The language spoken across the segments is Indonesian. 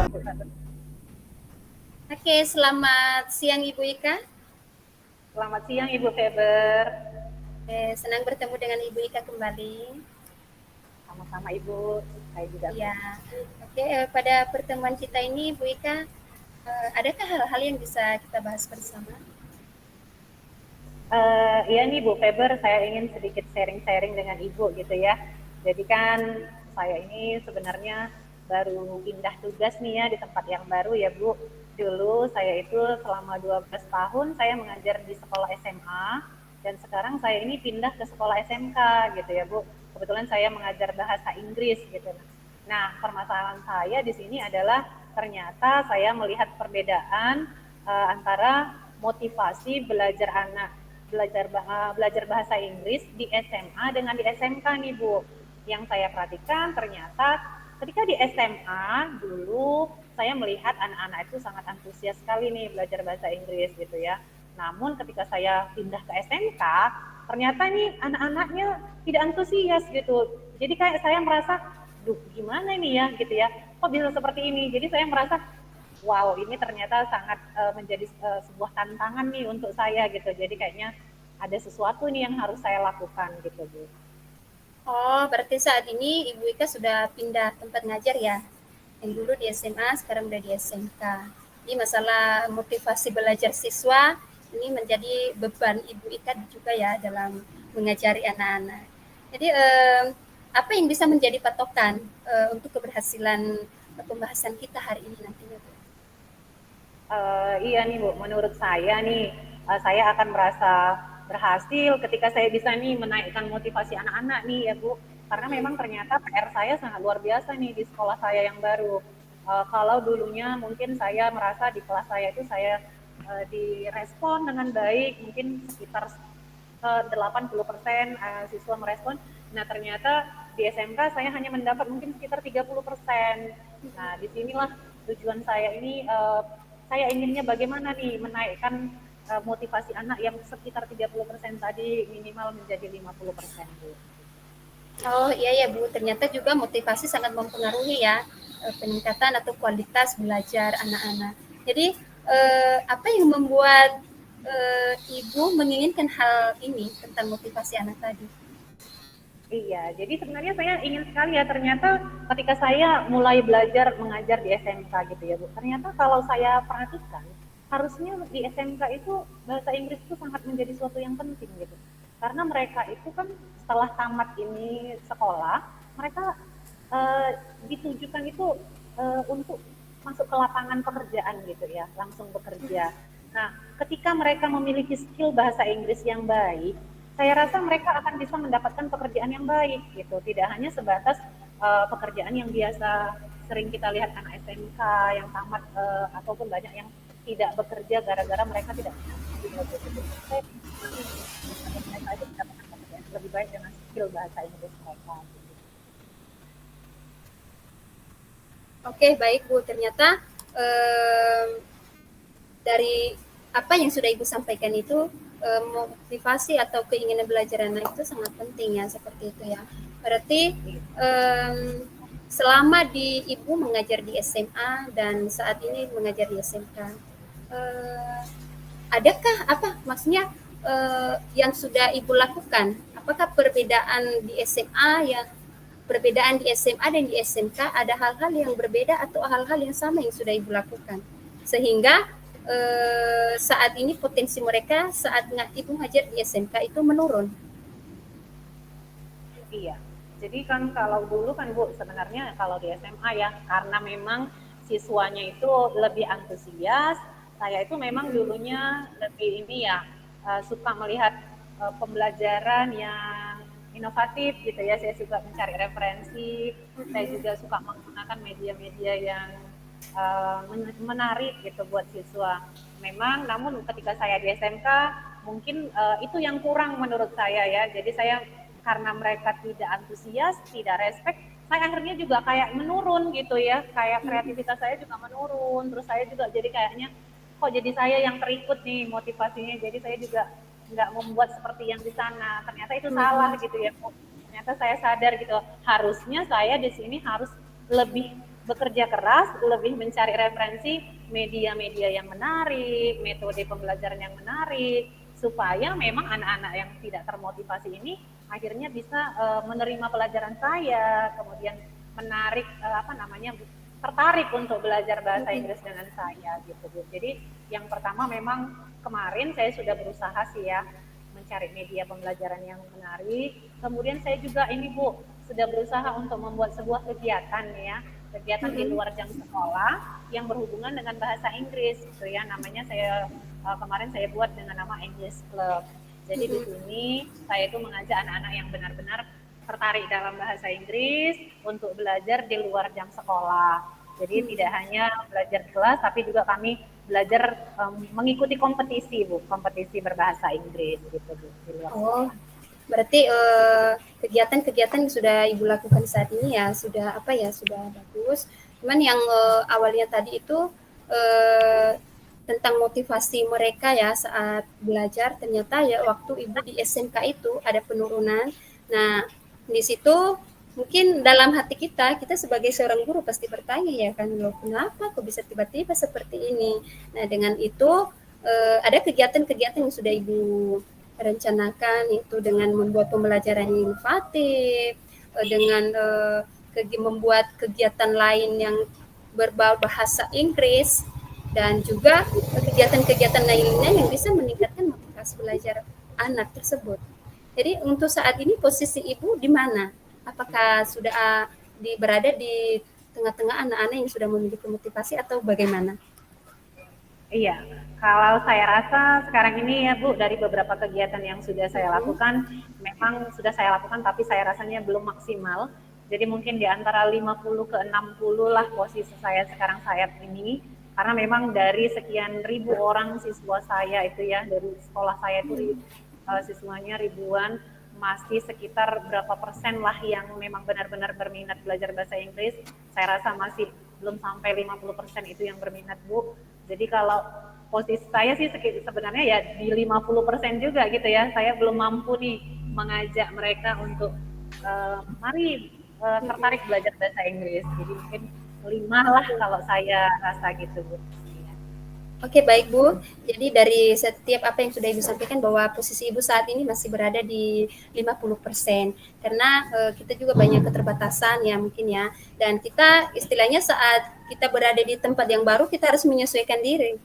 Bu Faber. Oke, selamat siang Ibu Ika. Selamat siang Ibu Faber. Senang bertemu dengan Ibu Ika kembali. Sama-sama Ibu, saya juga. Ya, oke. Pada pertemuan kita ini, Ibu Ika, adakah hal-hal yang bisa kita bahas bersama? Iya nih Bu Faber, saya ingin sedikit sharing-sharing dengan Ibu gitu ya. Jadi kan saya ini sebenarnya baru pindah tugas nih ya di tempat yang baru ya Bu. Dulu saya itu selama 12 tahun saya mengajar di sekolah SMA dan sekarang saya ini pindah ke sekolah SMK gitu ya Bu. Kebetulan saya mengajar bahasa Inggris gitu. Nah, permasalahan saya di sini adalah ternyata saya melihat perbedaan antara motivasi belajar bahasa Inggris di SMA dengan di SMK nih Bu. Yang saya perhatikan ternyata ketika di SMA dulu saya melihat anak-anak itu sangat antusias sekali nih belajar bahasa Inggris gitu ya. Namun ketika saya pindah ke SMK, ternyata nih anak-anaknya tidak antusias gitu. Jadi kayak saya merasa, duh gimana nih ya gitu ya, kok bisa seperti ini. Jadi saya merasa, wow ini ternyata sangat menjadi sebuah tantangan nih untuk saya gitu. Jadi kayaknya ada sesuatu nih yang harus saya lakukan gitu Bu. Oh, berarti saat ini Ibu Ika sudah pindah tempat ngajar ya? Yang dulu di SMA, sekarang udah di SMK. Ini masalah motivasi belajar siswa ini menjadi beban Ibu Ika juga ya dalam mengajari anak-anak. Jadi apa yang bisa menjadi patokan untuk keberhasilan pembahasan kita hari ini nantinya, Bu? Iya nih Bu, menurut saya nih, saya akan merasa berhasil ketika saya bisa nih menaikkan motivasi anak-anak nih ya Bu. Karena memang ternyata PR saya sangat luar biasa nih di sekolah saya yang baru. Kalau dulunya mungkin saya merasa di kelas saya itu saya direspon dengan baik, mungkin sekitar 80% siswa merespon. Nah ternyata di SMK saya hanya mendapat mungkin sekitar 30%. Nah disinilah tujuan saya ini, saya inginnya bagaimana nih menaikkan motivasi anak yang sekitar 30% tadi minimal menjadi 50%. Bu. Oh iya ya Bu, ternyata juga motivasi sangat mempengaruhi ya peningkatan atau kualitas belajar anak-anak. Jadi apa yang membuat Ibu menginginkan hal ini tentang motivasi anak tadi? Iya, jadi sebenarnya saya ingin sekali ya ternyata ketika saya mulai belajar mengajar di SMK gitu ya Bu. Ternyata kalau saya perhatikan harusnya di SMK itu bahasa Inggris itu sangat menjadi suatu yang penting gitu. Karena mereka itu kan setelah tamat ini sekolah, mereka eh, ditujukan itu untuk masuk ke lapangan pekerjaan gitu ya, langsung bekerja. Nah, ketika mereka memiliki skill bahasa Inggris yang baik, saya rasa mereka akan bisa mendapatkan pekerjaan yang baik gitu. Tidak hanya sebatas pekerjaan yang biasa sering kita lihat anak SMK yang tamat ataupun banyak yang tidak bekerja gara-gara mereka tidak punya skill gitu. Mereka itu mendapatkan pekerjaan yang lebih baik dengan skill bahasa Inggris mereka. Oke baik Bu, ternyata eh, dari apa yang sudah Ibu sampaikan itu motivasi atau keinginan belajar anak itu sangat penting ya seperti itu ya. Berarti um, selama di Ibu mengajar di SMA dan saat ini mengajar di SMK, adakah apa maksudnya yang sudah Ibu lakukan? Apakah perbedaan di SMA yang perbedaan di SMA dan di SMK ada hal-hal yang berbeda atau hal-hal yang sama yang sudah Ibu lakukan? Sehingga saat ini potensi mereka saat Ibu ngajar di SMK itu menurun. Iya. Jadi kan kalau dulu kan Bu sebenarnya kalau di SMA ya karena memang siswanya itu lebih antusias, saya itu memang dulunya lebih ini ya suka melihat pembelajaran yang inovatif gitu ya. Saya suka mencari referensi, saya juga suka menggunakan media-media yang menarik gitu buat siswa. Memang namun ketika saya di SMK mungkin itu yang kurang menurut saya ya. Jadi saya karena mereka tidak antusias, tidak respect, saya akhirnya juga kayak menurun gitu ya, kayak kreativitas saya juga menurun, terus saya juga jadi kayaknya kok jadi saya yang terikut nih motivasinya, jadi saya juga nggak membuat seperti yang di sana, ternyata itu salah gitu ya, ternyata saya sadar gitu, harusnya saya di sini harus lebih bekerja keras, lebih mencari referensi media-media yang menarik, metode pembelajaran yang menarik, supaya memang anak-anak yang tidak termotivasi ini akhirnya bisa menerima pelajaran saya, kemudian menarik tertarik untuk belajar bahasa Inggris dengan saya gitu Bu. Jadi yang pertama memang kemarin saya sudah berusaha sih ya mencari media pembelajaran yang menarik. Kemudian saya juga ini Bu sudah berusaha untuk membuat sebuah kegiatan ya, kegiatan di luar jam sekolah yang berhubungan dengan bahasa Inggris gitu ya. Namanya kemarin saya buat dengan nama English Club. Jadi di sini saya itu mengajak anak-anak yang benar-benar tertarik dalam bahasa Inggris untuk belajar di luar jam sekolah. Jadi tidak hanya belajar di kelas, tapi juga kami belajar mengikuti kompetisi, Bu, kompetisi berbahasa Inggris gitu, Bu, di luar sekolah. Oh, berarti kegiatan-kegiatan yang sudah Ibu lakukan saat ini ya sudah sudah bagus. Cuman yang awalnya tadi itu tentang motivasi mereka ya saat belajar, ternyata ya waktu Ibu di SMK itu ada penurunan. Nah, di situ mungkin dalam hati kita sebagai seorang guru pasti bertanya ya kan, loh kenapa kok bisa tiba-tiba seperti ini. Nah, dengan itu ada kegiatan-kegiatan yang sudah Ibu rencanakan, itu dengan membuat pembelajaran yang inovatif, dengan membuat kegiatan lain yang berbau bahasa Inggris, dan juga kegiatan-kegiatan lainnya yang bisa meningkatkan motivasi belajar anak tersebut. Jadi untuk saat ini posisi Ibu di mana? Apakah sudah berada di tengah-tengah anak-anak yang sudah memiliki motivasi atau bagaimana? Iya, kalau saya rasa sekarang ini ya Bu, dari beberapa kegiatan yang sudah saya lakukan, memang sudah saya lakukan tapi saya rasanya belum maksimal. Jadi mungkin di antara 50 ke 60 lah posisi saya sekarang saat ini. Karena memang dari sekian ribu orang siswa saya itu ya, dari sekolah saya itu siswanya ribuan, masih sekitar berapa persen lah yang memang benar-benar berminat belajar bahasa Inggris. Saya rasa masih belum sampai 50% itu yang berminat Bu. Jadi kalau posisi saya sih sebenarnya ya di 50% juga gitu ya. Saya belum mampu nih mengajak mereka untuk mari tertarik belajar bahasa Inggris. Jadi mungkin 5 lah kalau saya rasa gitu Bu. Oke, baik Bu. Jadi dari setiap apa yang sudah Ibu sampaikan bahwa posisi Ibu saat ini masih berada di 50%. Karena kita juga banyak keterbatasan ya mungkin ya. Dan kita istilahnya saat kita berada di tempat yang baru, kita harus menyesuaikan diri.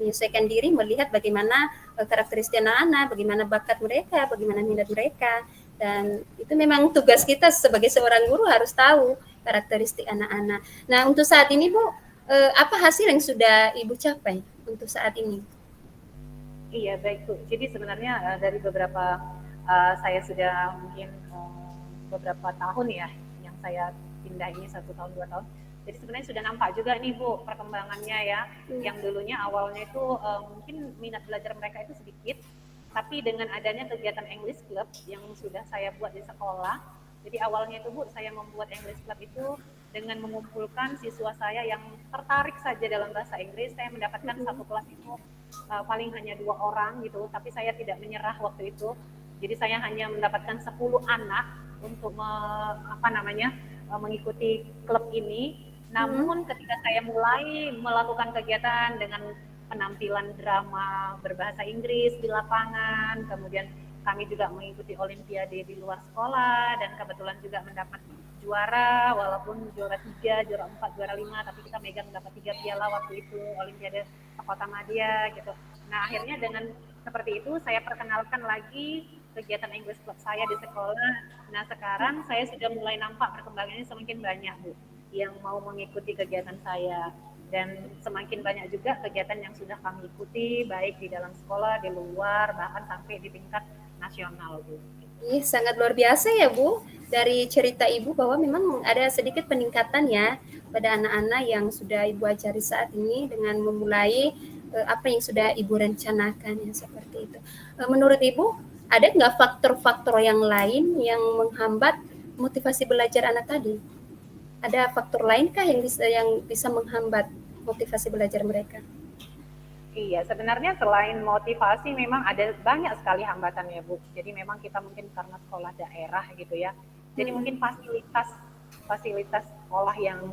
Menyesuaikan diri, melihat bagaimana karakteristik anak-anak, bagaimana bakat mereka, bagaimana minat mereka. Dan itu memang tugas kita sebagai seorang guru harus tahu karakteristik anak-anak. Nah, untuk saat ini Bu, apa hasil yang sudah Ibu capai untuk saat ini? Iya, baik Bu. Jadi sebenarnya dari beberapa saya sudah mungkin beberapa tahun ya yang saya pindah ini 1 tahun 2 tahun. Jadi sebenarnya sudah nampak juga nih Bu perkembangannya ya. Yang dulunya awalnya itu mungkin minat belajar mereka itu sedikit, tapi dengan adanya kegiatan English Club yang sudah saya buat di sekolah. Jadi awalnya itu Bu, saya membuat English Club itu dengan mengumpulkan siswa saya yang tertarik saja dalam bahasa Inggris. Saya mendapatkan satu kelas itu paling hanya 2 orang gitu, tapi saya tidak menyerah waktu itu. Jadi saya hanya mendapatkan 10 anak untuk mengikuti klub ini. Namun ketika saya mulai melakukan kegiatan dengan penampilan drama berbahasa Inggris di lapangan, kemudian kami juga mengikuti olimpiade di luar sekolah dan kebetulan juga mendapat juara, walaupun juara 3, juara 4, juara 5, tapi kita megang dapat 3 piala waktu itu olimpiade Kota Madia gitu. Nah, akhirnya dengan seperti itu saya perkenalkan lagi kegiatan English Club saya di sekolah. Nah, sekarang saya sudah mulai nampak perkembangannya semakin banyak, Bu, yang mau mengikuti kegiatan saya. Dan semakin banyak juga kegiatan yang sudah kami ikuti, baik di dalam sekolah, di luar, bahkan sampai di tingkat nasional, Bu. Sangat luar biasa ya Bu, dari cerita Ibu bahwa memang ada sedikit peningkatan ya pada anak-anak yang sudah Ibu ajari saat ini dengan memulai apa yang sudah Ibu rencanakan ya seperti itu. Menurut Ibu, ada nggak faktor-faktor yang lain yang menghambat motivasi belajar anak tadi? Ada faktor lainkah yang bisa menghambat motivasi belajar mereka? Iya, sebenarnya selain motivasi memang ada banyak sekali hambatan ya Bu. Jadi memang kita mungkin karena sekolah daerah gitu ya. Jadi mungkin fasilitas sekolah yang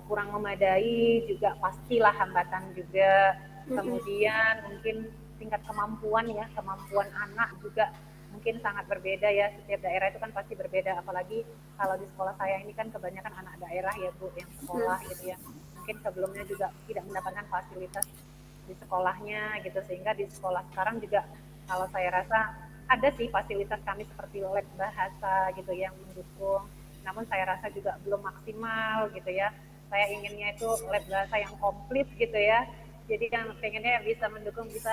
kurang memadai juga pastilah hambatan juga. Kemudian mungkin tingkat kemampuan ya, kemampuan anak juga mungkin sangat berbeda ya, setiap daerah itu kan pasti berbeda, apalagi kalau di sekolah saya ini kan kebanyakan anak daerah ya Bu yang sekolah gitu ya, mungkin sebelumnya juga tidak mendapatkan fasilitas di sekolahnya gitu, sehingga di sekolah sekarang juga kalau saya rasa ada sih fasilitas kami seperti lab bahasa gitu yang mendukung, namun saya rasa juga belum maksimal gitu ya. Saya inginnya itu lab bahasa yang komplit gitu ya, jadi yang pengennya bisa mendukung, bisa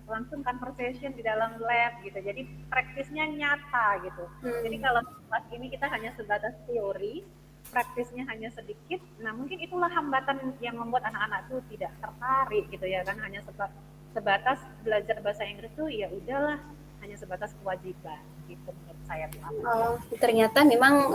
langsung conversation di dalam lab gitu, jadi praktisnya nyata gitu. Jadi kalau kelas ini kita hanya sebatas teori, praktisnya hanya sedikit, nah mungkin itulah hambatan yang membuat anak-anak tuh tidak tertarik gitu ya kan, hanya sebatas belajar bahasa Inggris tuh ya udahlah, hanya sebatas kewajiban gitu menurut saya tuh. Oh, ternyata memang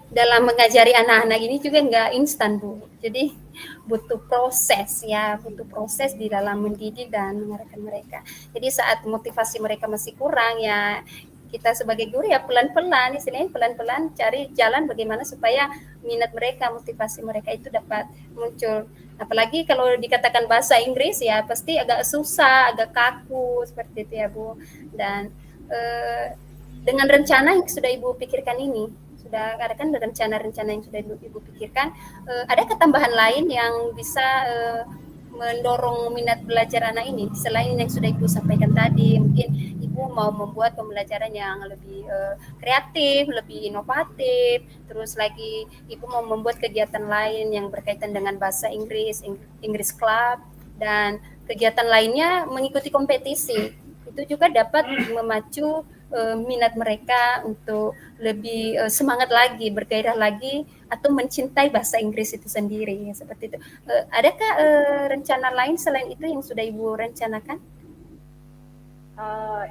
dalam mengajari anak-anak ini juga nggak instan Bu. Jadi butuh proses ya, butuh proses di dalam mendidik dan mengarahkan mereka. Jadi saat motivasi mereka masih kurang ya, kita sebagai guru ya pelan-pelan, istilahnya pelan-pelan cari jalan bagaimana supaya minat mereka, motivasi mereka itu dapat muncul. Apalagi kalau dikatakan bahasa Inggris ya pasti agak susah, agak kaku seperti itu ya Bu. Dan dengan rencana yang sudah Ibu pikirkan ini, sudah ada kan rencana-rencana yang sudah Ibu pikirkan, ada ketambahan lain yang bisa mendorong minat belajar anak ini selain yang sudah Ibu sampaikan tadi? Mungkin Ibu mau membuat pembelajaran yang lebih kreatif, lebih inovatif, terus lagi Ibu mau membuat kegiatan lain yang berkaitan dengan bahasa Inggris, English Club, dan kegiatan lainnya mengikuti kompetisi. Itu juga dapat memacu minat mereka untuk lebih semangat lagi, bergairah lagi, atau mencintai bahasa Inggris itu sendiri seperti itu. Adakah rencana lain selain itu yang sudah Ibu rencanakan?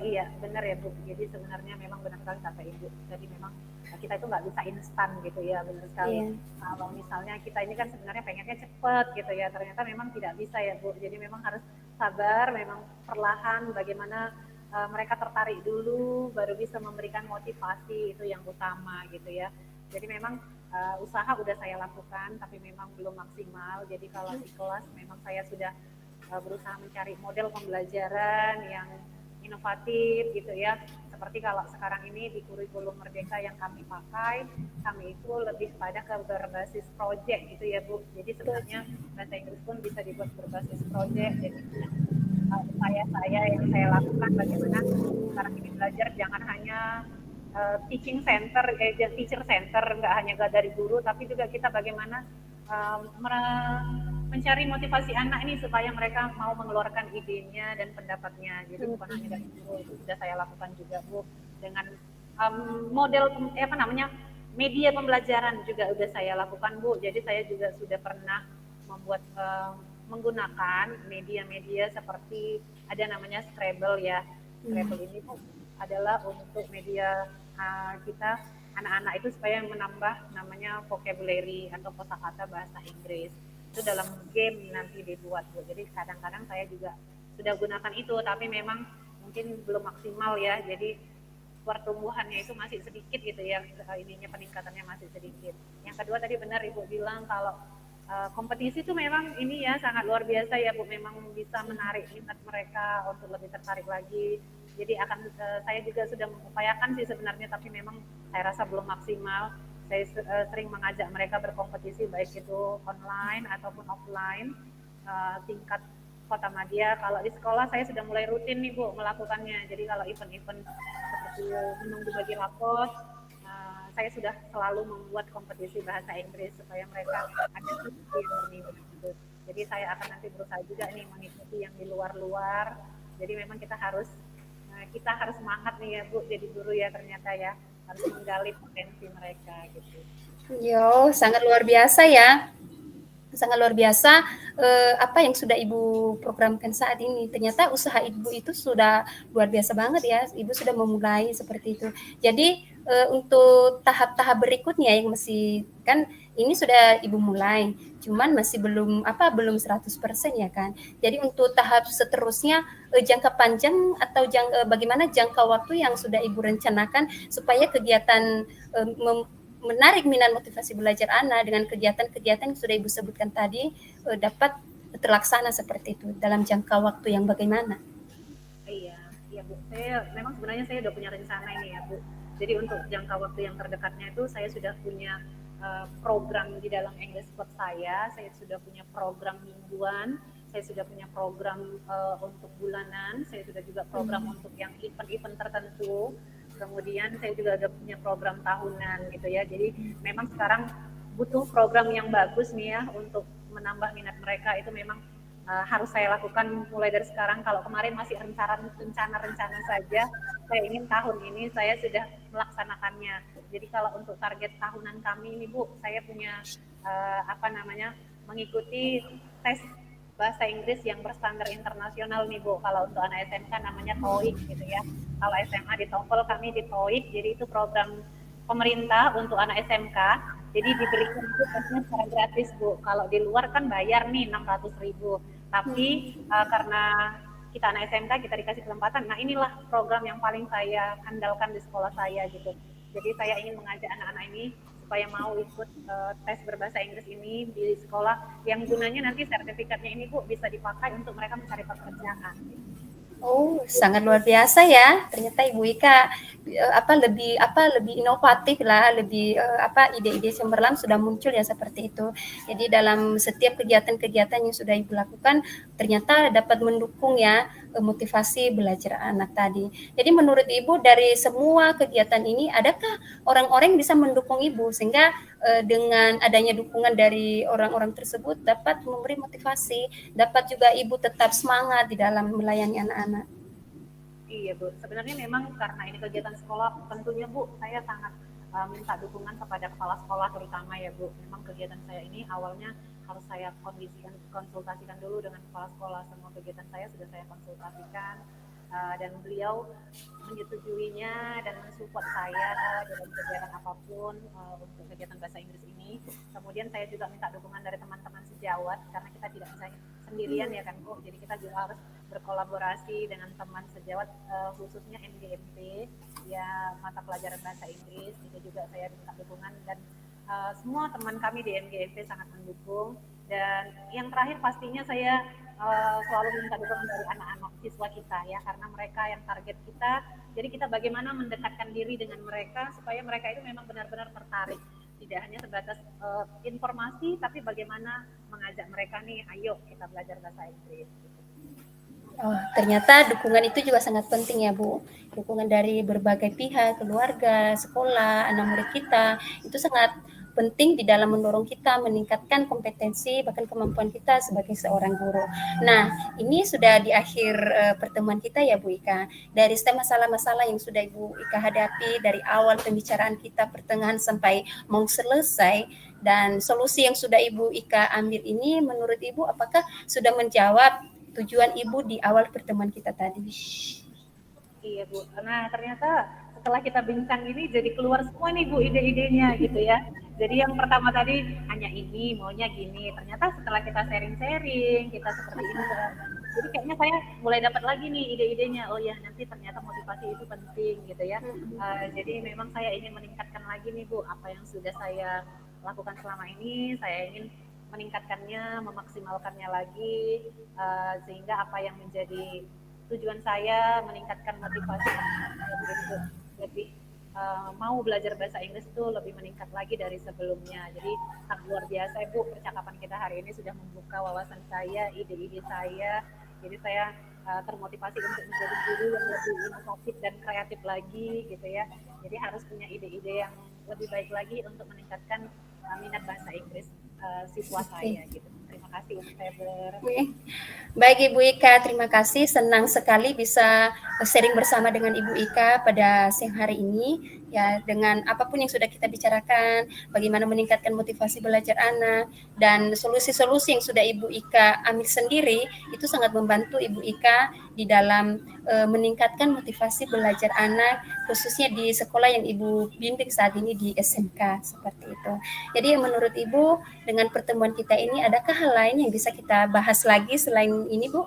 Iya benar ya Bu, jadi sebenarnya memang benar sekali kata Ibu, jadi memang kita itu nggak bisa instan gitu ya, benar sekali. Yeah. Kalau misalnya kita ini kan sebenarnya pengennya cepet gitu ya, ternyata memang tidak bisa ya Bu, jadi memang harus sabar, memang perlahan, bagaimana mereka tertarik dulu, baru bisa memberikan motivasi, itu yang utama gitu ya. Jadi memang usaha udah saya lakukan, tapi memang belum maksimal. Jadi kalau di kelas memang saya sudah berusaha mencari model pembelajaran yang inovatif gitu ya. Seperti kalau sekarang ini di kurikulum Merdeka yang kami pakai, kami itu lebih pada ke berbasis project gitu ya Bu. Jadi sebenarnya bahasa Inggris pun bisa dibuat berbasis project. Jadi saya yang saya lakukan bagaimana sekarang ini belajar jangan hanya teaching center, teacher center, nggak hanya dari guru, tapi juga kita bagaimana mencari motivasi anak ini supaya mereka mau mengeluarkan idenya dan pendapatnya. Jadi bukan hanya dari guru, itu sudah saya lakukan juga Bu, dengan model media pembelajaran juga sudah saya lakukan Bu. Jadi saya juga sudah pernah membuat menggunakan media-media seperti ada namanya Scrabble ya. Scrabble ini adalah untuk media kita anak-anak itu supaya menambah namanya vocabulary atau kosakata bahasa Inggris. Itu dalam game nanti dibuat Bu. Jadi kadang-kadang saya juga sudah gunakan itu, tapi memang mungkin belum maksimal ya. Jadi pertumbuhannya itu masih sedikit gitu ya, ininya peningkatannya masih sedikit. Yang kedua tadi benar Ibu bilang kalau kompetisi itu memang ini ya sangat luar biasa ya Bu, memang bisa menarik minat mereka untuk lebih tertarik lagi. Jadi saya juga sudah mengupayakan sih sebenarnya, tapi memang saya rasa belum maksimal. Saya sering mengajak mereka berkompetisi baik itu online ataupun offline tingkat Kota Madya. Kalau di sekolah saya sudah mulai rutin nih Bu melakukannya. Jadi kalau event-event seperti menunggu bagi rapot, saya sudah selalu membuat kompetisi bahasa Inggris supaya mereka ada yang berminat gitu. Jadi saya akan nanti berusaha juga nih mengikuti yang di luar-luar. Jadi memang kita harus semangat nih ya Bu, jadi guru ya ternyata ya, harus menggali potensi mereka gitu. Yo, sangat luar biasa ya. Sangat luar biasa apa yang sudah Ibu programkan saat ini. Ternyata usaha Ibu itu sudah luar biasa banget ya. Ibu sudah memulai seperti itu. Jadi untuk tahap-tahap berikutnya yang masih kan ini sudah Ibu mulai, cuman masih belum 100% ya kan. Jadi untuk tahap seterusnya jangka panjang atau bagaimana jangka waktu yang sudah Ibu rencanakan supaya kegiatan menarik minat motivasi belajar anak dengan kegiatan-kegiatan yang sudah Ibu sebutkan tadi dapat terlaksana seperti itu dalam jangka waktu yang bagaimana? Iya, iya Bu. Memang sebenarnya saya udah punya rencana ini ya Bu. Jadi untuk jangka waktu yang terdekatnya itu saya sudah punya program di dalam English Club saya sudah punya program mingguan, saya sudah punya program untuk bulanan, saya sudah juga program untuk yang event-event tertentu. Kemudian saya juga ada punya program tahunan gitu ya. Jadi memang sekarang butuh program yang bagus nih ya untuk menambah minat mereka itu memang harus saya lakukan mulai dari sekarang. Kalau kemarin masih rencana-rencana saja, saya ingin tahun ini saya sudah melaksanakannya. Jadi kalau untuk target tahunan kami ini Bu, saya punya mengikuti tes bahasa Inggris yang berstandar internasional nih Bu. Kalau untuk anak SMK namanya TOEIC gitu ya. Kalau SMA di TOEFL, kami di TOEIC. Jadi itu program pemerintah untuk anak SMK. Jadi diberikan itu tesnya secara gratis Bu. Kalau di luar kan bayar nih 600.000. Tapi karena kita anak SMK kita dikasih kesempatan. Nah inilah program yang paling saya andalkan di sekolah saya gitu. Jadi saya ingin mengajak anak-anak ini supaya mau ikut tes berbahasa Inggris ini di sekolah yang gunanya nanti sertifikatnya ini Bu bisa dipakai untuk mereka mencari pekerjaan. Oh, sangat luar biasa ya. Ternyata Ibu Ika lebih inovatif lah, lebih ide-ide cemerlang sudah muncul ya seperti itu. Jadi dalam setiap kegiatan-kegiatan yang sudah Ibu lakukan ternyata dapat mendukung ya motivasi belajar anak tadi. Jadi menurut Ibu dari semua kegiatan ini adakah orang-orang yang bisa mendukung Ibu sehingga dengan adanya dukungan dari orang-orang tersebut dapat memberi motivasi, dapat juga Ibu tetap semangat di dalam melayani anak-anak. Iya Bu, sebenarnya memang karena ini kegiatan sekolah, tentunya Bu, saya sangat minta dukungan kepada kepala sekolah terutama ya Bu. Memang kegiatan saya ini awalnya harus saya konsultasikan dulu dengan kepala sekolah. Semua kegiatan saya sudah saya konsultasikan dan beliau menyetujuinya dan mensupport saya dalam kegiatan apapun untuk kegiatan bahasa Inggris ini. Kemudian saya juga minta dukungan dari teman-teman sejawat karena kita tidak bisa sendirian ya kan Bu. Jadi kita juga harus berkolaborasi dengan teman sejawat khususnya MGMP ya mata pelajaran bahasa Inggris. Itu juga saya minta dukungan dan semua teman kami di MGMP sangat mendukung. Dan yang terakhir pastinya saya selalu minta dukungan dari anak-anak siswa kita ya karena mereka yang target kita. Jadi kita bagaimana mendekatkan diri dengan mereka supaya mereka itu memang benar-benar tertarik. Tidak hanya sebatas informasi tapi bagaimana mengajak mereka nih ayo kita belajar bahasa Inggris. Oh, ternyata dukungan itu juga sangat penting ya Bu. Dukungan dari berbagai pihak, keluarga, sekolah, anak murid kita itu sangat penting di dalam mendorong kita meningkatkan kompetensi bahkan kemampuan kita sebagai seorang guru. Nah, ini sudah di akhir pertemuan kita ya Bu Ika. Dari setiap masalah-masalah yang sudah Ibu Ika hadapi dari awal pembicaraan kita pertengahan sampai mau selesai dan solusi yang sudah Ibu Ika ambil ini menurut Ibu apakah sudah menjawab tujuan Ibu di awal pertemuan kita tadi? Iya Bu, nah ternyata setelah kita bincang ini jadi keluar semua nih Bu ide-idenya gitu ya. Jadi yang pertama tadi hanya ini, maunya gini. Ternyata setelah kita sharing-sharing, kita seperti ini. Jadi kayaknya saya mulai dapat lagi nih ide-idenya. Oh ya nanti ternyata motivasi itu penting gitu ya. Jadi memang saya ingin meningkatkan lagi nih Bu, apa yang sudah saya lakukan selama ini, saya ingin meningkatkannya, memaksimalkannya lagi, sehingga apa yang menjadi tujuan saya meningkatkan motivasi untuk lebih mau belajar bahasa Inggris itu lebih meningkat lagi dari sebelumnya. Jadi sangat luar biasa Bu percakapan kita hari ini sudah membuka wawasan saya, ide-ide saya. Jadi saya termotivasi untuk menjadi guru yang lebih inovatif dan kreatif lagi gitu ya. Jadi harus punya ide-ide yang lebih baik lagi untuk meningkatkan minat bahasa Inggris siswa saya gitu. Terima kasih Ibu Feber. Baik Ibu Ika, terima kasih. Senang sekali bisa sharing bersama dengan Ibu Ika pada siang hari ini. Ya, dengan apapun yang sudah kita bicarakan, bagaimana meningkatkan motivasi belajar anak, dan solusi-solusi yang sudah Ibu Ika ambil sendiri, itu sangat membantu Ibu Ika di dalam meningkatkan motivasi belajar anak, khususnya di sekolah yang Ibu bimbing saat ini di SMK, seperti itu. Jadi menurut Ibu, dengan pertemuan kita ini, adakah hal lain yang bisa kita bahas lagi selain ini Bu?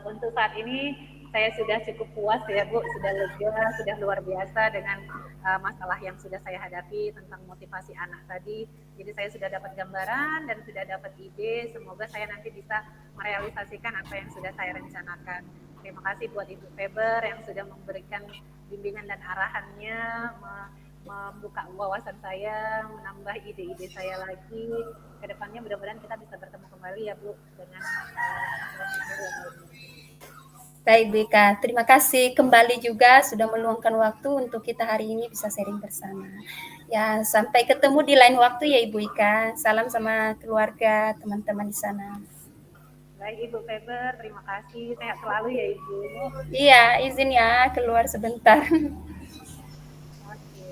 Untuk saat ini saya sudah cukup puas ya Bu, sudah lega, sudah luar biasa dengan masalah yang sudah saya hadapi tentang motivasi anak tadi. Jadi saya sudah dapat gambaran dan sudah dapat ide, semoga saya nanti bisa merealisasikan apa yang sudah saya rencanakan. Terima kasih buat Ibu Feber yang sudah memberikan bimbingan dan arahannya, membuka wawasan saya, menambah ide-ide saya lagi. Kedepannya mudah-mudahan kita bisa bertemu kembali ya Bu dengan Baik Bu Ika, terima kasih kembali juga sudah meluangkan waktu untuk kita hari ini bisa sharing bersama. Ya, sampai ketemu di lain waktu ya Ibu Ika. Salam sama keluarga, teman-teman di sana. Baik Ibu Feber, terima kasih. Sehat selalu ya Ibu. Iya, izin ya keluar sebentar. Oke.